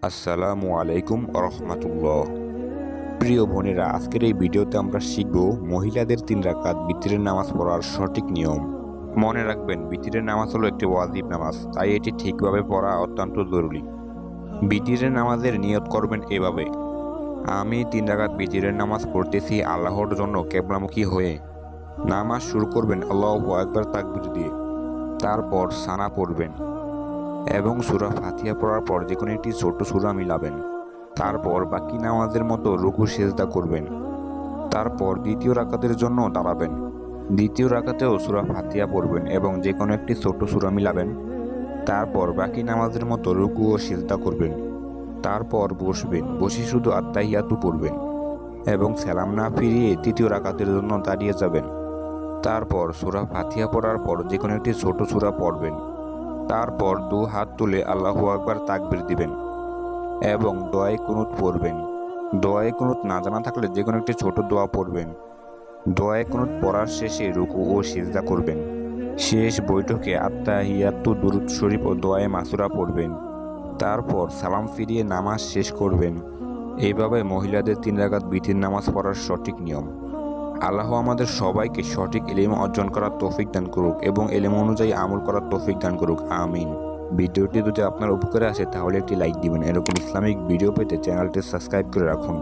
আসসালামু আলাইকুম রহমতুল্লাহ। প্রিয় বোনেরা, আজকের এই ভিডিওতে আমরা শিখব মহিলাদের 3 রাকাত বিতরের নামাজ পড়ার সঠিক নিয়ম। মনে রাখবেন, বিতরের নামাজ হলো একটি ওয়াজিব নামাজ, তাই এটি ঠিকভাবে পড়া অত্যন্ত জরুরি। বিতরের নামাজের নিয়ত করবেন এভাবে: আমি 3 রাকাত বিতরের নামাজ পড়তেছি আল্লাহর জন্য কেবলামুখী হয়ে। নামাজ শুরু করবেন আল্লাহু আকবার তাকবীর দিয়ে, তারপর সানা পড়বেন এবং সূরা ফাতিহা পড়ার পর যে কোনো একটি ছোট সূরা মিলাবেন। তারপর বাকি নামাজের মতো রুকু সেজদা করবেন। তারপর দ্বিতীয় রাকাতের জন্য দাঁড়াবেন। দ্বিতীয় রাকাতেও সূরা ফাতিহা পড়বেন এবং যে কোনো একটি ছোট সূরা মিলাবেন। তারপর বাকি নামাজের মতো রুকু ও সিজদা করবেন। তারপর বসবেন, বসে শুধু আত্তাহিয়াতু পড়বেন এবং সালাম না ফিরিয়ে তৃতীয় রাকাতের জন্য দাঁড়িয়ে যাবেন। তারপর সূরা ফাতিহা পড়ার পর যে কোনো একটি ছোট সূরা পড়বেন। তারপর 2 হাত তুলে আল্লাহু আকবার তাকবীর দিবেন এবং দোয়ায়ে কুনুত পড়বেন। দোয়ায়ে কুনুত না জানা থাকলে যে কোনো একটি ছোট দোয়া পড়বেন। দোয়ায়ে কুনুত পড়ার শেষে রুকু ও সিজদা করবেন। শেষ বৈঠকে আত্তাহিয়াতু, দুরূদ শরীফ ও দোয়ায়ে মাসুরা পড়বেন। তারপর সালাম ফিরিয়ে নামাজ শেষ করবেন। এইভাবে মহিলাদের 3 রাকাত বিতির নামাজ পড়ার সঠিক নিয়ম। আল্লাহ আমাদের সবাইকে সঠিক ইলম অর্জন করার তৌফিক দান করুক এবং ইলম অনুযায়ী আমল করার তৌফিক দান করুক, আমিন। ভিডিওটি যদি আপনার উপকারে আসে তাহলে একটি লাইক দিবেন। এরকম ইসলামিক ভিডিও পেতে চ্যানেলটি সাবস্ক্রাইব করে রাখুন।